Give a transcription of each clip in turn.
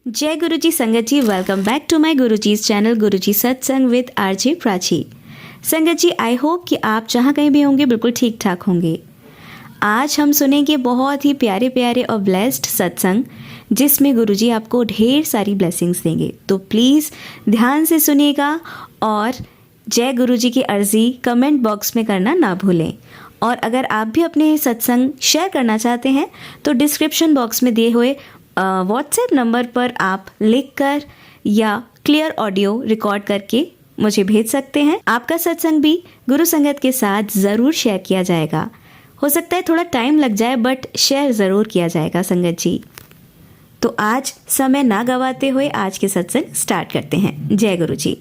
जय गुरुजी संगत जी, welcome back to my Guruji's channel Guruji Satsang with RJ Prachi. संगत जी, आई होप कि आप जहाँ कहीं भी होंगे बिल्कुल ठीक ठाक होंगे। आज हम सुनेंगे बहुत ही प्यारे प्यारे और ब्लेस्ड सत्संग, जिसमें गुरुजी आपको ढेर सारी ब्लेसिंग्स देंगे। तो प्लीज़ ध्यान से सुनिएगा और जय गुरुजी की अर्जी कमेंट बॉक्स में करना ना भूलें। और अगर आप भी अपने सत्संग शेयर करना चाहते हैं तो डिस्क्रिप्शन बॉक्स में दिए हुए व्हाट्सएप नंबर पर आप लिखकर या क्लियर ऑडियो रिकॉर्ड करके मुझे भेज सकते हैं। आपका सत्संग भी गुरु संगत के साथ ज़रूर शेयर किया जाएगा। हो सकता है थोड़ा टाइम लग जाए, बट शेयर ज़रूर किया जाएगा संगत जी। तो आज समय ना गवाते हुए आज के सत्संग स्टार्ट करते हैं। जय गुरु जी।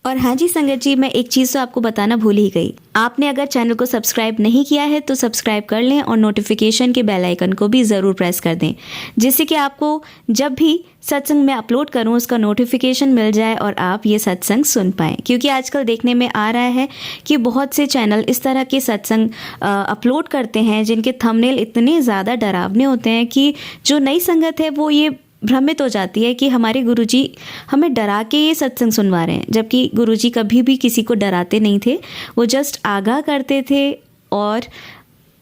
और हाँ जी संगत जी, मैं एक चीज़ तो आपको बताना भूल ही गई। आपने अगर चैनल को सब्सक्राइब नहीं किया है तो सब्सक्राइब कर लें और नोटिफिकेशन के बेल आइकन को भी ज़रूर प्रेस कर दें, जिससे कि आपको जब भी सत्संग में अपलोड करूं उसका नोटिफिकेशन मिल जाए और आप ये सत्संग सुन पाएँ। क्योंकि आजकल देखने में आ रहा है कि बहुत से चैनल इस तरह के सत्संग अपलोड करते हैं जिनके थंबनेल इतने ज़्यादा डरावने होते हैं कि जो नई संगत है वो ये भ्रमित हो जाती है कि हमारे गुरुजी हमें डरा के ये सत्संग सुनवा रहे हैं, जबकि गुरुजी कभी भी किसी को डराते नहीं थे। वो जस्ट आगाह करते थे और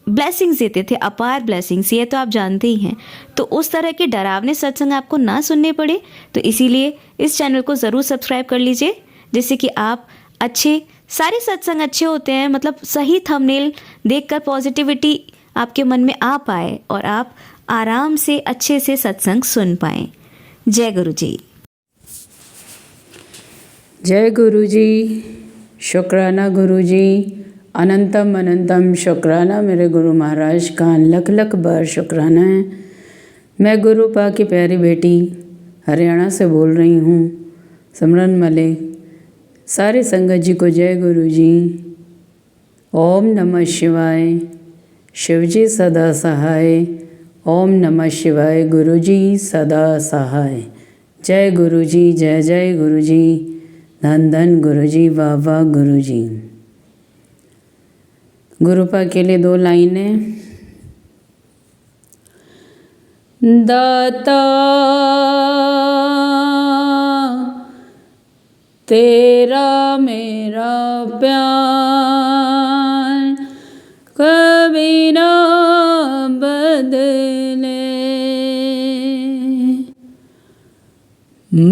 ब्लेसिंग्स देते थे, अपार ब्लेसिंग्स, ये तो आप जानते ही हैं। तो उस तरह के डरावने सत्संग आपको ना सुनने पड़े, तो इसीलिए इस चैनल को ज़रूर सब्सक्राइब कर लीजिए, जिससे कि आप सारे सत्संग अच्छे होते हैं, मतलब सही थंबनेल देखकर पॉजिटिविटी आपके मन में आ पाए और आप आराम से अच्छे से सत्संग सुन पाएं। जय गुरु जी। जय गुरु जी। शुक्राना गुरु जी, अनंतम अनंतम शुक्राना मेरे गुरु महाराज का, लख लख बार शुक्राना है। मैं गुरु पा की प्यारी बेटी हरियाणा से बोल रही हूँ, सिमरन मलिक। सारे संगत जी को जय गुरु जी। ओम नमः शिवाय। शिवजी सदा सहाय। ओम नमः शिवाय। गुरु जी सदा सहाय। जय गुरु जी, जय जय गुरु जी, धन धन गुरु जी, वाह वाह गुरु जी। गुरुपा के लिए 2 लाइनें। दाता तेरा मेरा प्यार कभी ना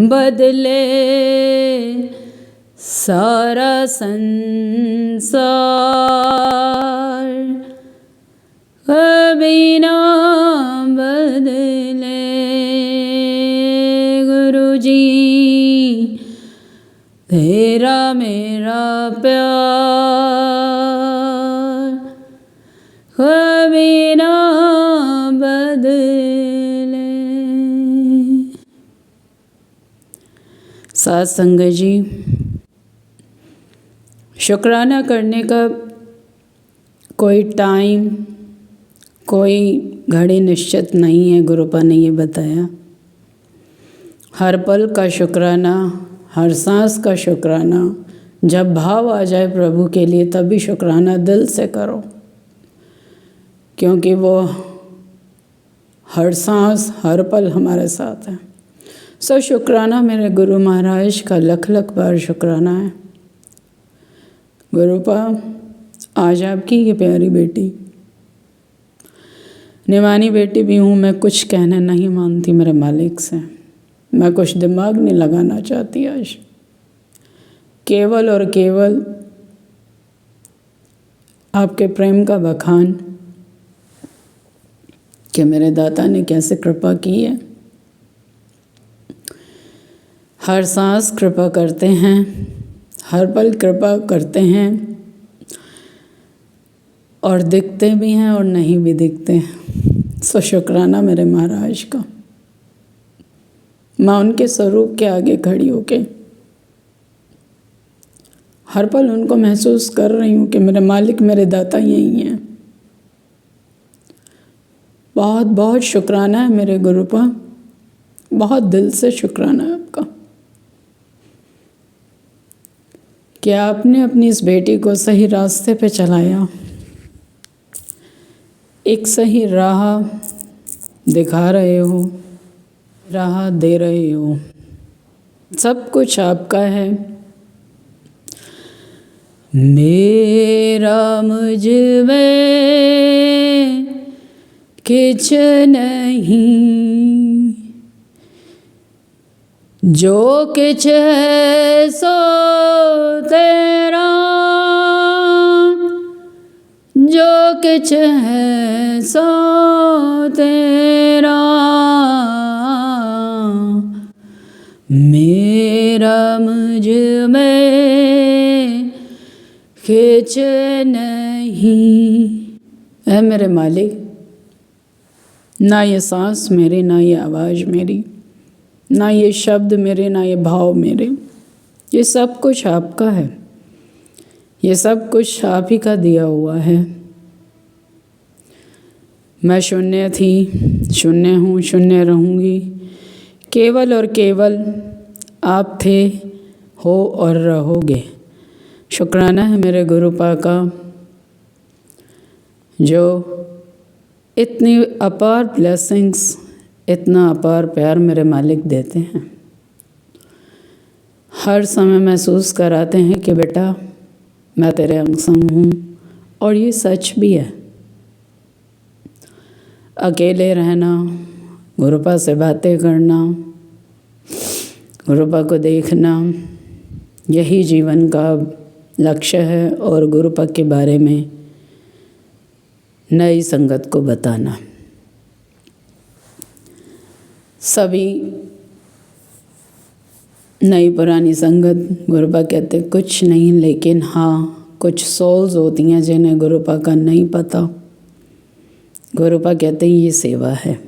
बदले सारा संसार, कभी ना बदले गुरु जी तेरा मेरा प्यार कभी ना बदले। साथ संगत जी, शुक्राना करने का कोई टाइम, कोई घड़ी निश्चित नहीं है। गुरुपा ने ये बताया, हर पल का शुक्राना, हर सांस का शुक्राना। जब भाव आ जाए प्रभु के लिए तभी शुक्राना दिल से करो, क्योंकि वो हर सांस हर पल हमारे साथ है। सो शुक्राना मेरे गुरु महाराज का, लख लख बार शुक्राना है। गुरुपा, आज आपकी ये प्यारी बेटी, निवानी बेटी भी हूँ मैं, कुछ कहना नहीं मानती मेरे मालिक से। मैं कुछ दिमाग नहीं लगाना चाहती। आज केवल और केवल आपके प्रेम का बखान कि मेरे दाता ने कैसे कृपा की है। हर सांस कृपा करते हैं, हर पल कृपा करते हैं, और दिखते भी हैं और नहीं भी दिखते हैं। सो शुक्राना मेरे महाराज का। मैं उनके स्वरूप के आगे खड़ी होके हर पल उनको महसूस कर रही हूँ कि मेरे मालिक, मेरे दाता यही हैं। बहुत बहुत शुक्राना है मेरे गुरुपा, बहुत दिल से शुक्राना है आपका कि आपने अपनी इस बेटी को सही रास्ते पे चलाया, एक सही राह दिखा रहे हो। राहत दे रहे हो। सब कुछ आपका है। मेरा मुझ में किछ नहीं, जो किछ है सो तेरा, जो किछ है सो तेरा। मेरा मुझ में किछ नहीं। है मेरे मालिक, ना ये सांस मेरी, ना ये आवाज़ मेरी, ना ये शब्द मेरे, ना ये भाव मेरे, ये सब कुछ आपका है। ये सब कुछ आप ही का दिया हुआ है। मैं शून्य थी, शून्य हूँ, शून्य रहूँगी। केवल और केवल आप थे, हो और रहोगे। शुक्राना है मेरे गुरु पाका, जो इतनी अपार ब्लेसिंग्स, इतना अपार प्यार मेरे मालिक देते हैं। हर समय महसूस कराते हैं कि बेटा मैं तेरे अंग संग हूँ, और ये सच भी है। अकेले रहना, गुरुपा से बातें करना, गुरुपा को देखना, यही जीवन का लक्ष्य है। और गुरुपा के बारे में नई संगत को बताना। सभी नई पुरानी संगत गुरुपा कहते कुछ नहीं, लेकिन हाँ कुछ सोल्स होती हैं जिन्हें गुरुपा का नहीं पता। गुरुपा कहते हैं ये सेवा है,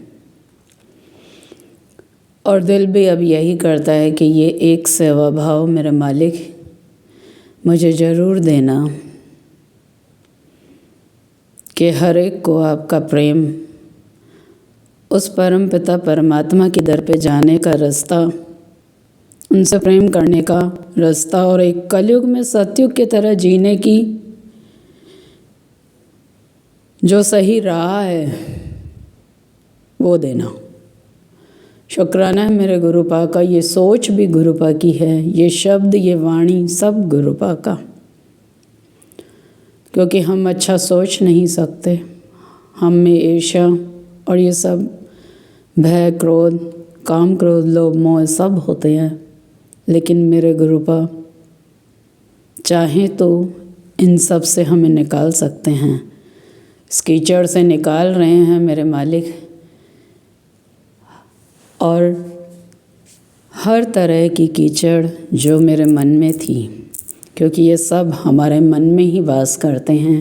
और दिल भी अब यही करता है कि ये एक सेवा भाव मेरे मालिक मुझे ज़रूर देना, कि हर एक को आपका प्रेम, उस परम पिता परमात्मा की दर पे जाने का रास्ता, उनसे प्रेम करने का रास्ता, और एक कलयुग में सतयुग की तरह जीने की जो सही राह है वो देना। शुक्राना है मेरे गुरुपा का। ये सोच भी गुरुपा की है, ये शब्द, ये वाणी सब गुरुपा का। क्योंकि हम अच्छा सोच नहीं सकते, हम में ईर्ष्या और ये सब भय, क्रोध, काम, क्रोध, लोभ, मोह सब होते हैं। लेकिन मेरे गुरुपा चाहें तो इन सब से हमें निकाल सकते हैं। इस कीचड़ से निकाल रहे हैं मेरे मालिक, और हर तरह की कीचड़ जो मेरे मन में थी, क्योंकि ये सब हमारे मन में ही वास करते हैं।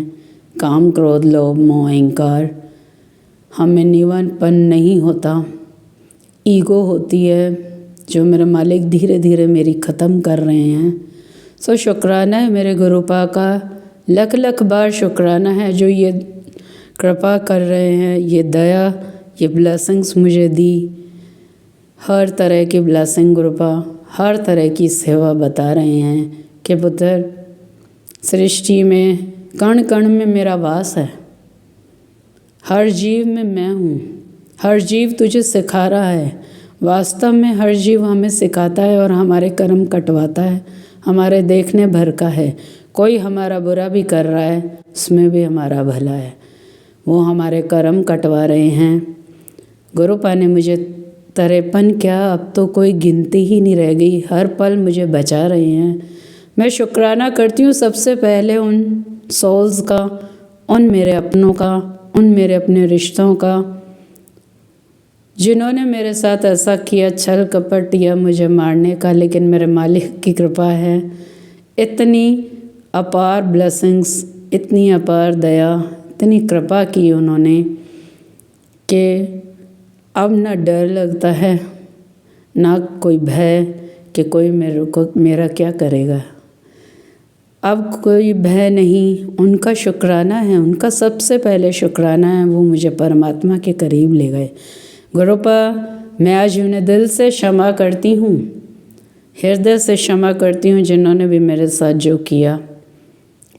काम, क्रोध, लोभ, मोह, अहंकार, हमें निवानपन नहीं होता, ईगो होती है, जो मेरे मालिक धीरे धीरे मेरी ख़त्म कर रहे हैं। सो शुक्राना है मेरे गुरुपा का, लख लख बार शुक्राना है जो ये कृपा कर रहे हैं, ये दया, ये ब्लेसिंग्स मुझे दी। हर तरह की ब्लेसिंग गुरुपा, हर तरह की सेवा बता रहे हैं कि पुत्र सृष्टि में कण कण में मेरा वास है, हर जीव में मैं हूँ, हर जीव तुझे सिखा रहा है। वास्तव में हर जीव हमें सिखाता है और हमारे कर्म कटवाता है, हमारे देखने भर का है। कोई हमारा बुरा भी कर रहा है, उसमें भी हमारा भला है, वो हमारे कर्म कटवा रहे हैं। गुरुपा ने मुझे 53 क्या, अब तो कोई गिनती ही नहीं रह गई, हर पल मुझे बचा रहे हैं। मैं शुक्राना करती हूँ सबसे पहले उन सोल्स का, उन मेरे अपनों का, उन मेरे अपने रिश्तों का, जिन्होंने मेरे साथ ऐसा किया, छल कपट या मुझे मारने का। लेकिन मेरे मालिक की कृपा है, इतनी अपार ब्लेसिंग्स, इतनी अपार दया, इतनी कृपा की उन्होंने कि अब ना डर लगता है, ना कोई भय कि कोई मेरा क्या करेगा। अब कोई भय नहीं, उनका शुक्राना है, उनका सबसे पहले शुक्राना है, वो मुझे परमात्मा के करीब ले गए। गुरुपा मैं आज उन्हें दिल से क्षमा करती हूँ, हृदय से क्षमा करती हूँ जिन्होंने भी मेरे साथ जो किया।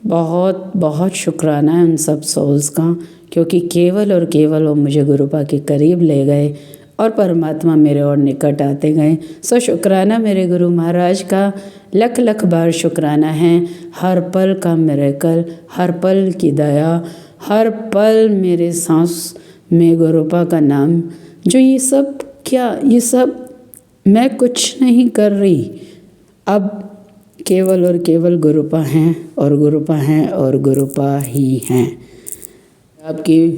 बहुत बहुत शुक्राना है उन सब सोल्स का, क्योंकि केवल और केवल वो मुझे गुरुपा के करीब ले गए और परमात्मा मेरे और निकट आते गए। सो शुक्राना मेरे गुरु महाराज का, लख लख बार शुक्राना है। हर पल का मिरेकल, हर पल की दया, हर पल मेरे सांस में गुरुपा का नाम। जो ये सब क्या, ये सब मैं कुछ नहीं कर रही, अब केवल और केवल गुरुपा हैं और गुरुपा हैं और गुरुपा ही हैं। आपकी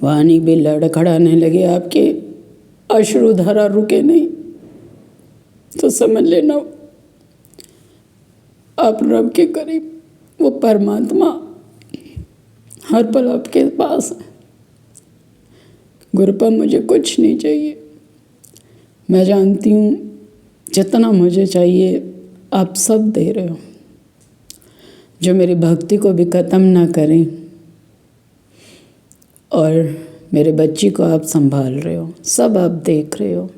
वाणी भी लड़खड़ाने लगे, आपके अश्रुधारा रुके नहीं, तो समझ लेना आप रब के करीब, वो परमात्मा हर पल आपके पास है। गुरुपा मुझे कुछ नहीं चाहिए, मैं जानती हूँ जितना मुझे चाहिए आप सब दे रहे हो। जो मेरी भक्ति को भी ख़त्म ना करें, और मेरे बच्ची को आप संभाल रहे हो, सब आप देख रहे हो।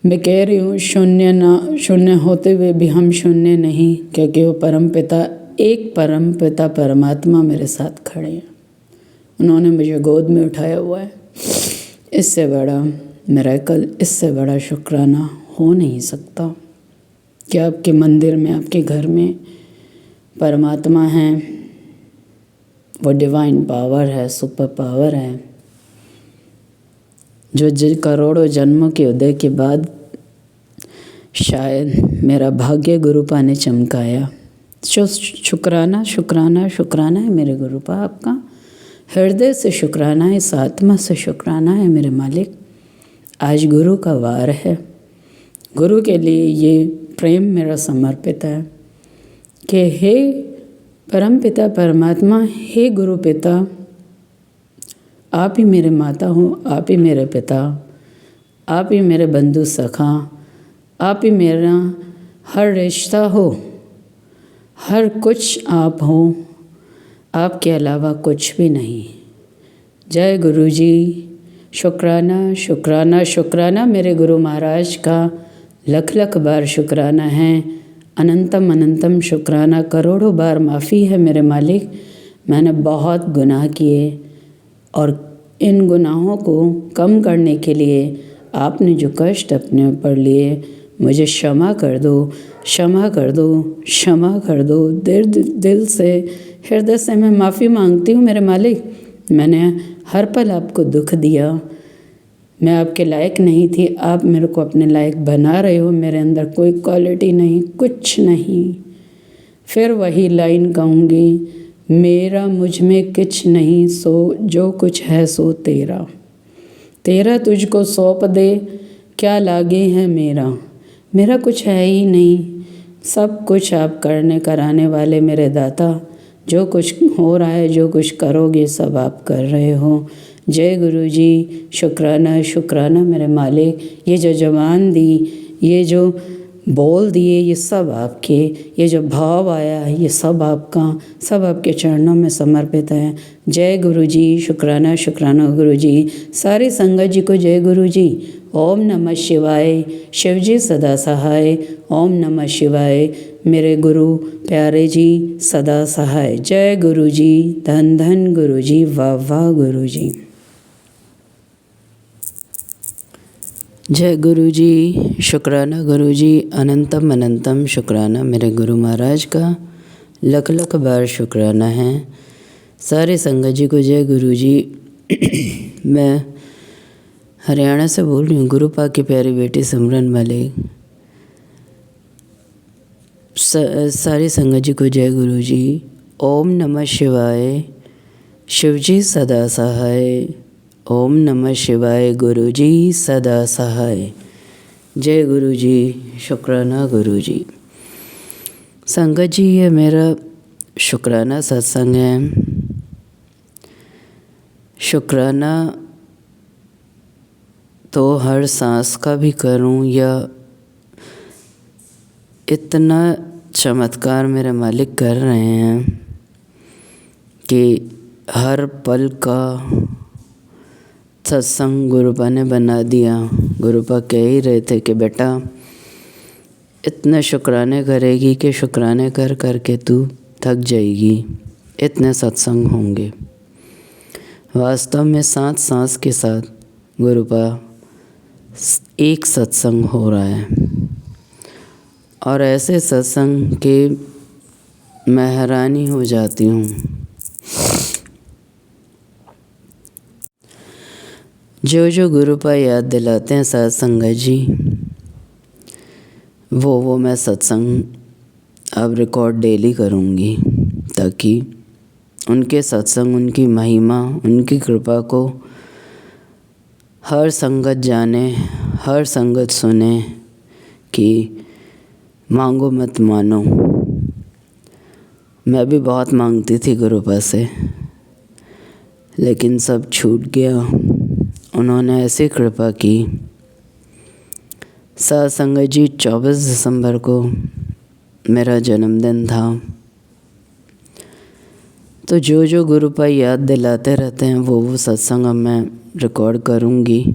मैं कह रही हूँ शून्य होते हुए भी हम शून्य नहीं, क्योंकि वो परमपिता, एक परमपिता परमात्मा मेरे साथ खड़े हैं। उन्होंने मुझे गोद में उठाया हुआ है। इससे बड़ा मिरेकल, इससे बड़ा शुक्राना हो नहीं सकता कि आपके मंदिर में, आपके घर में परमात्मा हैं। वो डिवाइन पावर है, सुपर पावर है, जो करोड़ों जन्मों के उदय के बाद शायद मेरा भाग्य गुरुपा ने चमकाया। शुक्राना शुक्राना शुक्राना है मेरे गुरुपा आपका, हृदय से शुक्राना है, इस आत्मा से शुक्राना है मेरे मालिक। आज गुरु का वार है, गुरु के लिए ये प्रेम मेरा समर्पित है कि हे परम पिता परमात्मा, हे गुरु पिता, आप ही मेरे माता हो, आप ही मेरे पिता, आप ही मेरे बंधु सखा, आप ही मेरा हर रिश्ता हो, हर कुछ आप हो, आपके अलावा कुछ भी नहीं। जय गुरु जी। शुक्राना शुक्राना शुक्राना मेरे गुरु महाराज का, लख लख बार शुक्राना है, अनंतम अनंतम शुक्राना, करोड़ों बार माफ़ी है मेरे मालिक। मैंने बहुत गुनाह किए और इन गुनाहों को कम करने के लिए आपने जो कष्ट अपने ऊपर लिए, मुझे क्षमा कर दो, क्षमा कर दो, क्षमा कर दो। दिल से, हृदय से मैं माफ़ी मांगती हूँ मेरे मालिक। मैंने हर पल आपको दुख दिया, मैं आपके लायक नहीं थी, आप मेरे को अपने लायक बना रहे हो। मेरे अंदर कोई क्वालिटी नहीं, कुछ नहीं। फिर वही लाइन कहूँगी, मेरा मुझ में कुछ नहीं, सो जो कुछ है सो तेरा। तेरा तुझको सौंप दे, क्या लागे है मेरा। मेरा कुछ है ही नहीं, सब कुछ आप करने कराने वाले मेरे दाता। जो कुछ हो रहा है, जो कुछ करोगे, सब आप कर रहे हो। जय गुरु जी। शुक्राना शुक्राना मेरे मालिक। ये जो जवान दी, ये जो बोल दिए, ये सब आपके, ये जो भाव आया है, ये सब आपका, सब आपके चरणों में समर्पित है। जय गुरु जी। शुक्राना शुक्राना गुरु जी। सारी संगत जी को जय गुरु जी। ओम नमः शिवाय। शिव जी सदा सहाय। ओम नमः शिवाय। मेरे गुरु प्यारे जी सदा सहाय। जय गुरु जी। धन धन गुरु जी। वाह वाह गुरु जी। जय गुरु जी। शुक्राना गुरु जी। अनंतम अनंतम शुक्राना मेरे गुरु महाराज का, लख लख बार शुक्राना है। सारे संगत जी को जय गुरु जी। मैं हरियाणा से बोल रही हूँ। गुरुपा की प्यारी बेटी सिमरन मलिक। सारी संगत जी को जय गुरु जी। ओम नमः शिवाय। शिव जी सदा सहाय। ओम नमः शिवाय। गुरु जी सदा सहाय। जय गुरु जी। शुक्राना गुरु जी। संगत जी, ये मेरा शुक्राना सत्संग है। शुक्राना तो हर सांस का भी करूं, या इतना चमत्कार मेरे मालिक कर रहे हैं कि हर पल का सत्संग गुरुपा ने बना दिया। गुरुपा कह ही रहे थे कि बेटा इतने शुक्राने करेगी कि शुक्राने कर कर के तू थक जाएगी, इतने सत्संग होंगे। वास्तव में सांस सांस के साथ गुरुपा एक सत्संग हो रहा है और ऐसे सत्संग के मैं हैरानी हो जाती हूँ। जो गुरुपा याद दिलाते हैं सत्संगत जी, वो मैं सत्संग अब रिकॉर्ड डेली करूँगी, ताकि उनके सत्संग, उनकी महिमा, उनकी कृपा को हर संगत जाने, हर संगत सुने कि मांगो मत मानो। मैं भी बहुत मांगती थी गुरुपा से, लेकिन सब छूट गया। उन्होंने ऐसी कृपा की। सत्संगत जी 24 दिसंबर को मेरा जन्मदिन था। तो जो गुरुपा याद दिलाते रहते हैं वो सत्संग अब मैं रिकॉर्ड करूँगी।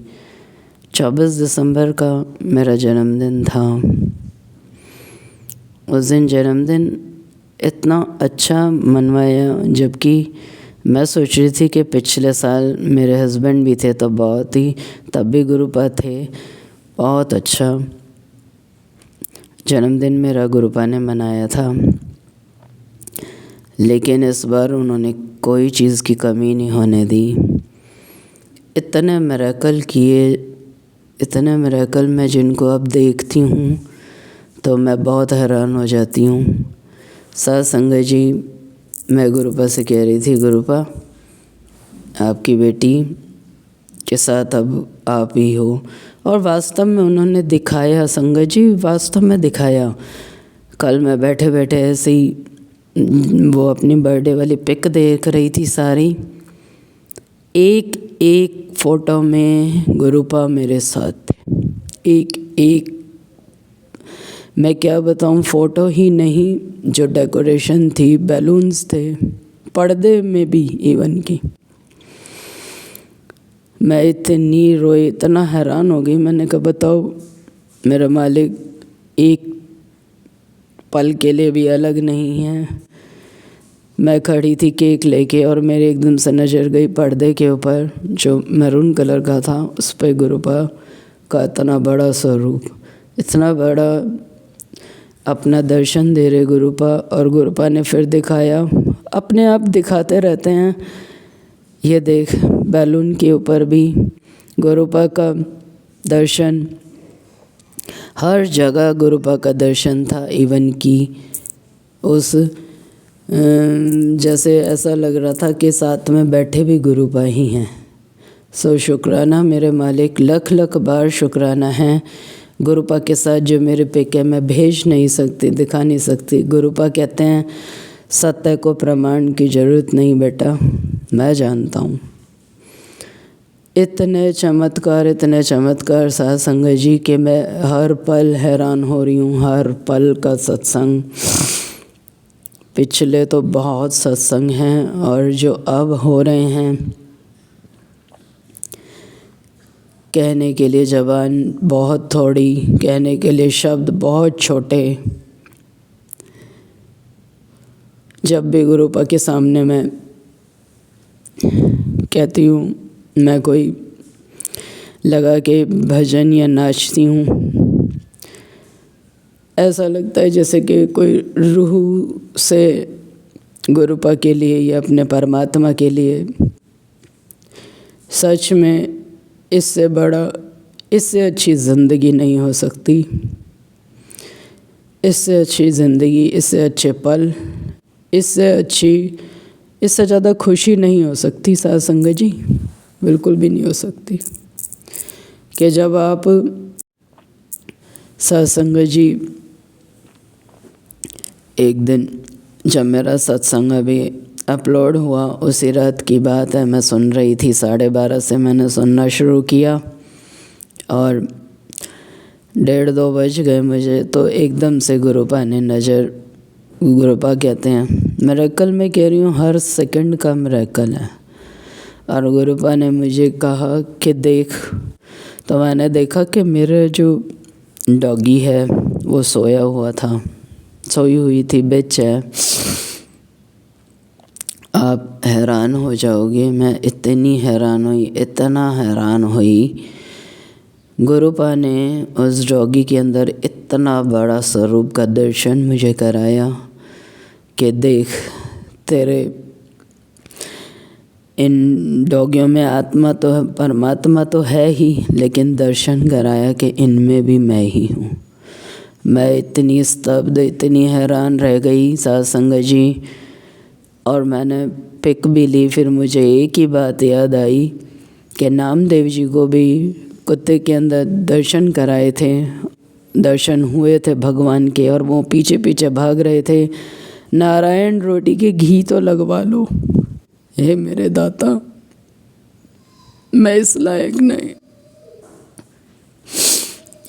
24 दिसंबर का मेरा जन्मदिन था। उस दिन जन्मदिन इतना अच्छा मनवाया, जबकि मैं सोच रही थी कि पिछले साल मेरे हस्बैंड भी थे, तब भी गुरुपा थे। बहुत अच्छा जन्मदिन मेरा गुरुपा ने मनाया था। लेकिन इस बार उन्होंने कोई चीज़ की कमी नहीं होने दी। इतने मिरेकल किए, इतने मिरेकल मैं जिनको अब देखती हूँ तो मैं बहुत हैरान हो जाती हूँ। सत्संगत जी, मैं गुरुपा से कह रही थी, गुरुपा आपकी बेटी के साथ अब आप ही हो। और वास्तव में उन्होंने दिखाया, संगत जी वास्तव में दिखाया। कल मैं बैठे बैठे ऐसे ही वो अपनी बर्थडे वाली पिक देख रही थी सारी, एक एक फ़ोटो में गुरुपा मेरे साथ थे। एक मैं क्या बताऊं, फ़ोटो ही नहीं, जो डेकोरेशन थी, बैलून्स थे, पर्दे में भी इवन की। मैं इतनी रोई, इतना हैरान हो गई। मैंने कहा बताओ, मेरा मालिक एक पल के लिए भी अलग नहीं है। मैं खड़ी थी केक लेके और मेरे एकदम से नज़र गई पर्दे के ऊपर जो मैरून कलर का था। उस पर गुरुपा का इतना बड़ा स्वरूप, इतना बड़ा अपना दर्शन दे रहे गुरुपा। और गुरुपा ने फिर दिखाया, अपने आप दिखाते रहते हैं। ये देख, बैलून के ऊपर भी गुरुपा का दर्शन, हर जगह गुरुपा का दर्शन था। इवन की उस जैसे ऐसा लग रहा था कि साथ में बैठे भी गुरुपा ही हैं। सो शुक्राना मेरे मालिक, लख लख बार शुक्राना है। गुरुपा के साथ जो मेरे पिक है मैं भेज नहीं सकती, दिखा नहीं सकती। गुरुपा कहते हैं सत्य को प्रमाण की ज़रूरत नहीं बेटा, मैं जानता हूँ। इतने चमत्कार सत्संग जी के मैं हर पल हैरान हो रही हूँ। हर पल का सत्संग, पिछले तो बहुत सत्संग हैं और जो अब हो रहे हैं, कहने के लिए ज़बान बहुत थोड़ी, कहने के लिए शब्द बहुत छोटे। जब भी गुरुपा के सामने मैं कहती हूँ, मैं कोई लगा के भजन या नाचती हूँ, ऐसा लगता है जैसे कि कोई रूह से गुरुपा के लिए या अपने परमात्मा के लिए। सच में इससे बड़ा, इससे अच्छी ज़िंदगी नहीं हो सकती। इससे अच्छी ज़िंदगी, इससे अच्छे पल, इससे ज़्यादा खुशी नहीं हो सकती सत्संग जी, बिल्कुल भी नहीं हो सकती। कि जब आप सत्संग जी, एक दिन जब मेरा सत्संग अभी अपलोड हुआ, उसी रात की बात है, मैं सुन रही थी, 12:30 से मैंने सुनना शुरू किया और 1:30-2 बज गए मुझे। तो एकदम से गुरुपा ने नज़र, गुरुपा कहते हैं मिरेकल, मैं कह रही हूँ हर सेकंड का मिरेकल है। और गुरुपा ने मुझे कहा कि देख, तो मैंने देखा कि मेरे जो डॉगी है वो सोई हुई थी, बिच है। आप हैरान हो जाओगे। मैं इतनी हैरान हुई, इतना हैरान हुई। गुरुपा ने उस डॉगी के अंदर इतना बड़ा स्वरूप का दर्शन मुझे कराया कि देख, तेरे इन डॉगियों में आत्मा तो है, परमात्मा तो है ही, लेकिन दर्शन कराया कि इनमें भी मैं ही हूँ। मैं इतनी स्तब्ध, इतनी हैरान रह गई सत्संग जी। और मैंने पिक भी ली। फिर मुझे एक ही बात याद आई कि नामदेव जी को भी कुत्ते के अंदर दर्शन कराए थे, दर्शन हुए थे भगवान के, और वो पीछे पीछे भाग रहे थे, नारायण रोटी के घी तो लगवा लो। हे मेरे दाता, मैं इस लायक नहीं।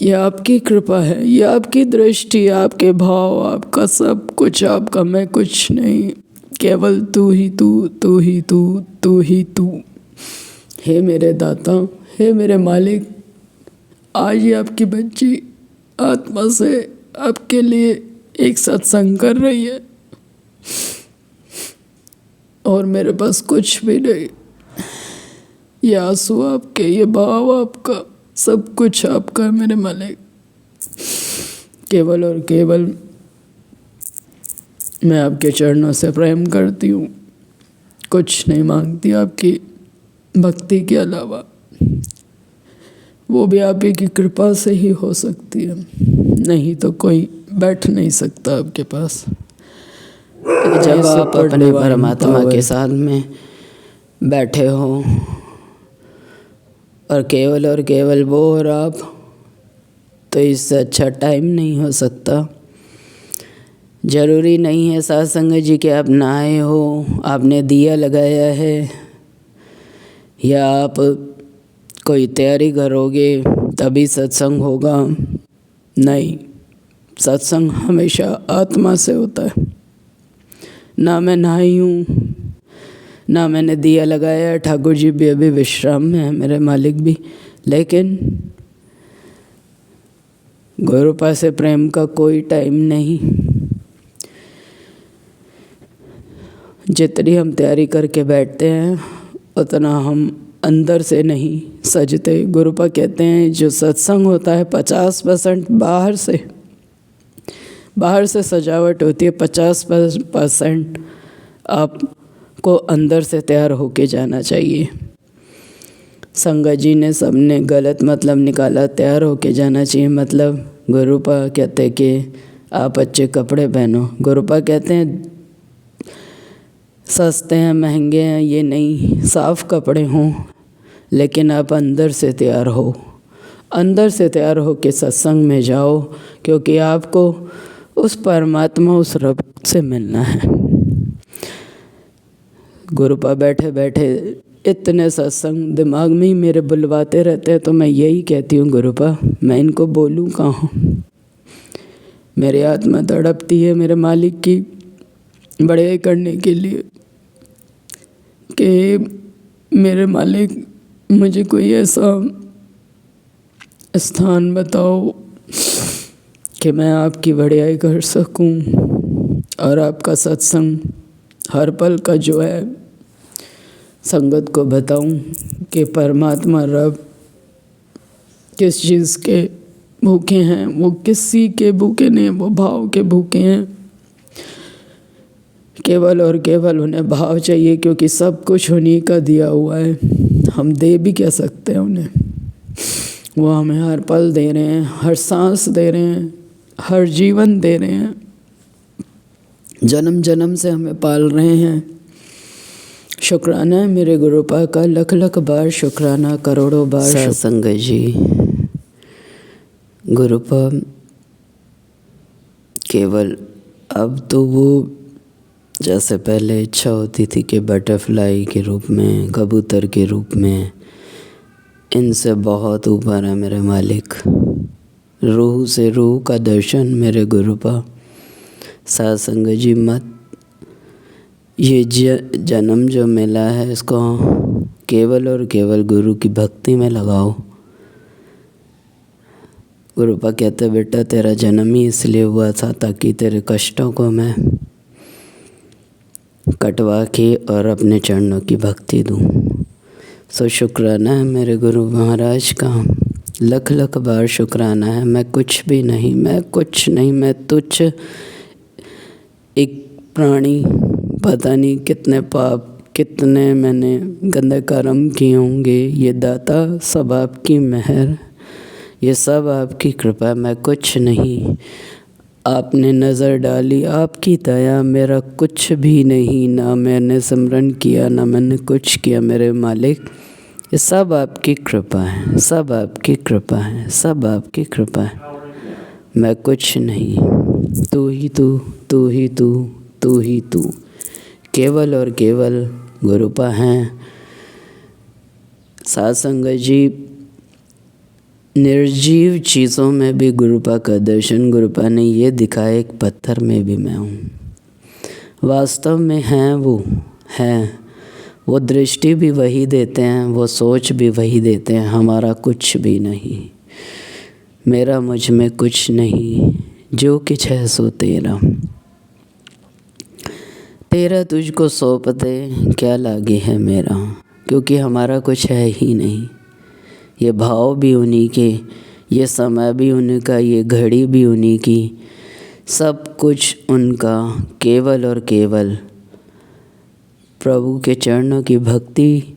ये आपकी कृपा है, ये आपकी दृष्टि, आपके भाव, आपका सब कुछ आपका, मैं कुछ नहीं, केवल तू ही तू, तू ही तू, तू ही तू। हे मेरे दाता, हे मेरे मालिक, आज ये आपकी बच्ची आत्मा से आपके लिए एक सत्संग कर रही है और मेरे पास कुछ भी नहीं। ये आंसू आपके, ये भाव आपका, सब कुछ आपका है मेरे मालिक। केवल और केवल मैं आपके चरणों से प्रेम करती हूँ, कुछ नहीं मांगती आपकी भक्ति के अलावा। वो भी आप ही की कृपा से ही हो सकती है, नहीं तो कोई बैठ नहीं सकता आपके पास। जब आप अपने परमात्मा के साथ में बैठे हो और केवल वो और आप, तो इससे अच्छा टाइम नहीं हो सकता। ज़रूरी नहीं है सत्संग जी कि आप नहाए हो, आपने दिया लगाया है, या आप कोई तैयारी करोगे तभी सत्संग होगा। नहीं, सत्संग हमेशा आत्मा से होता है। ना मैं नहाई हूँ, ना मैंने दिया लगाया, ठाकुर जी भी अभी विश्राम में है, मेरे मालिक भी, लेकिन गुरुपा से प्रेम का कोई टाइम नहीं। जितनी हम तैयारी करके बैठते हैं उतना हम अंदर से नहीं सजते। गुरुपा कहते हैं जो सत्संग होता है 50% बाहर से सजावट होती है, 50% आपको अंदर से तैयार होके जाना चाहिए। संगत जी ने सबने गलत मतलब निकाला, तैयार होके जाना चाहिए मतलब। गुरुपा कहते कि आप अच्छे कपड़े पहनो। गुरुपा कहते हैं सस्ते हैं, महंगे हैं, ये नहीं, साफ़ कपड़े हों, लेकिन आप अंदर से तैयार हो। अंदर से तैयार हो के सत्संग में जाओ, क्योंकि आपको उस परमात्मा, उस रब से मिलना है। गुरुपा बैठे बैठे इतने सत्संग दिमाग में ही मेरे बुलवाते रहते हैं, तो मैं यही कहती हूँ गुरुपा, मैं इनको बोलूँ कहाँ। मेरी आत्मा तड़पती है मेरे मालिक की बड़ाई करने के लिए कि मेरे मालिक मुझे कोई ऐसा स्थान बताओ कि मैं आपकी बढ़ियाई कर सकूं और आपका सत्संग हर पल का जो है संगत को बताऊं कि परमात्मा रब किस चीज़ के भूखे हैं। वो किसी के भूखे नहीं, वो भाव के भूखे हैं। केवल और केवल उन्हें भाव चाहिए, क्योंकि सब कुछ उन्हीं का दिया हुआ है। हम दे भी क्या सकते हैं उन्हें। वो हमें हर पल दे रहे हैं, हर सांस दे रहे हैं, हर जीवन दे रहे हैं, जन्म जन्म से हमें पाल रहे हैं। शुक्राना है मेरे गुरुपा का, लख लख बार शुक्राना, करोड़ों बार सत्संग जी। गुरुपा केवल अब तो वो जैसे पहले इच्छा होती थी कि बटरफ्लाई के रूप में, कबूतर के रूप में, इनसे बहुत ऊपर है मेरे मालिक। रूह से रूह का दर्शन मेरे गुरुपा। सत्संग जी मत, ये जन्म जो मिला है इसको केवल और केवल गुरु की भक्ति में लगाओ। गुरुपा कहते बेटा तेरा जन्म ही इसलिए हुआ था ताकि तेरे कष्टों को मैं कटवा के और अपने चरणों की भक्ति दूँ। सो शुक्राना है मेरे गुरु महाराज का, लख लख बार शुक्राना है। मैं कुछ भी नहीं, मैं कुछ नहीं, मैं तुच्छ एक प्राणी, पता नहीं कितने पाप, कितने मैंने गंदे कर्म किए होंगे। ये दाता सब आपकी मेहर, ये सब आपकी कृपा, मैं कुछ नहीं। आपने नज़र डाली, आपकी दया, मेरा कुछ भी नहीं। ना मैंने सिमरन किया, ना मैंने कुछ किया मेरे मालिक। ये सब आपकी कृपा है, सब आपकी कृपा है, सब आपकी कृपा है। मैं कुछ नहीं, तू ही तू, तू ही तू, तू ही तू, केवल और केवल गुरुपा हैं। साध संगत जी, निर्जीव चीज़ों में भी गुरुपा का दर्शन, गुरुपा ने ये दिखाया एक पत्थर में भी मैं हूँ। वास्तव में हैं वो दृष्टि भी वही देते हैं, वो सोच भी वही देते हैं। हमारा कुछ भी नहीं, मेरा मुझ में कुछ नहीं, जो किछ है सो तेरा। तेरा तुझको सौंप दे, क्या लागे है मेरा, क्योंकि हमारा कुछ है ही नहीं। ये भाव भी उन्हीं के, ये समय भी उन्हीं का, ये घड़ी भी उन्हीं की, सब कुछ उनका, केवल और केवल प्रभु के चरणों की भक्ति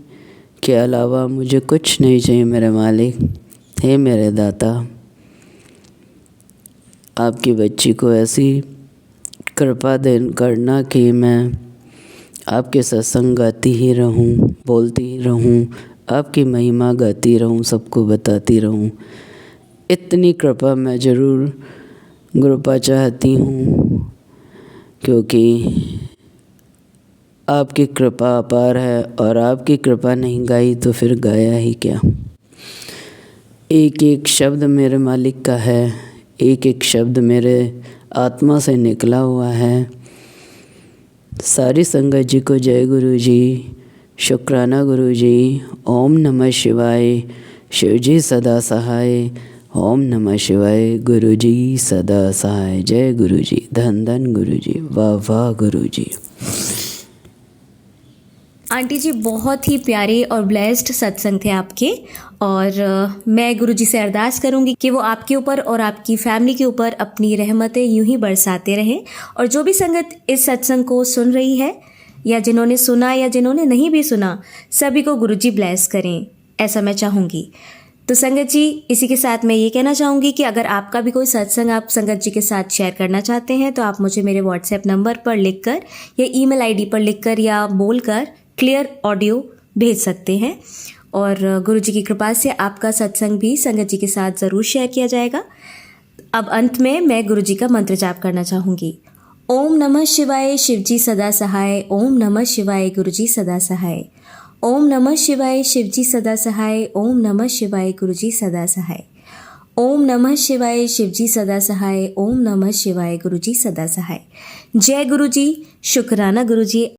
के अलावा मुझे कुछ नहीं चाहिए मेरे मालिक। हे मेरे दाता, आपकी बच्ची को ऐसी कृपा करना कि मैं आपके सत्संग गाती ही रहूं, बोलती ही रहूं, आपकी महिमा गाती रहूं, सबको बताती रहूं। इतनी कृपा मैं ज़रूर गुरुपा चाहती हूँ, क्योंकि आपकी कृपा अपार है और आपकी कृपा नहीं गाई तो फिर गाया ही क्या। एक एक शब्द मेरे मालिक का है, एक एक शब्द मेरे आत्मा से निकला हुआ है। सारी संगत जी को जय गुरु जी, शुक्राना गुरु जी। ओम नमः शिवाय, शिव जी सदा सहाय। ओम नमः शिवाय, गुरु जी सदा सहाय। जय गुरु जी, धन धन गुरु जी, वाह वाह गुरु जी। आंटी जी, बहुत ही प्यारे और ब्लेस्ड सत्संग थे आपके, और मैं गुरुजी से अरदास करूंगी कि वो आपके ऊपर और आपकी फैमिली के ऊपर अपनी रहमतें यूं ही बरसाते रहें। और जो भी संगत इस सत्संग को सुन रही है, या जिन्होंने सुना या जिन्होंने नहीं भी सुना, सभी को गुरुजी ब्लेस करें, ऐसा मैं चाहूँगी। तो संगत जी, इसी के साथ मैं ये कहना चाहूँगी कि अगर आपका भी कोई सत्संग आप संगत जी के साथ शेयर करना चाहते हैं, तो आप मुझे मेरे व्हाट्सएप नंबर पर लिखकर या ईमेल आईडी पर लिखकर या बोलकर क्लियर ऑडियो भेज सकते हैं, और गुरुजी की कृपा से आपका सत्संग भी संगत जी के साथ ज़रूर शेयर किया जाएगा। अब अंत में मैं गुरुजी का मंत्र जाप करना चाहूँगी। ओम नमः शिवाय, शिवजी सदा सहाय। ओम नमः शिवाय, गुरुजी सदा सहाय। ओम नमः शिवाय, शिवजी सदा सहाय। ओम नमः शिवाय, गुरुजी सदा सहाय। ओम नमः शिवाय, शिवजी सदा सहाय। ओम नमः शिवाय, गुरुजी सदा सहाय। जय गुरुजी, शुक्राना गुरुजी।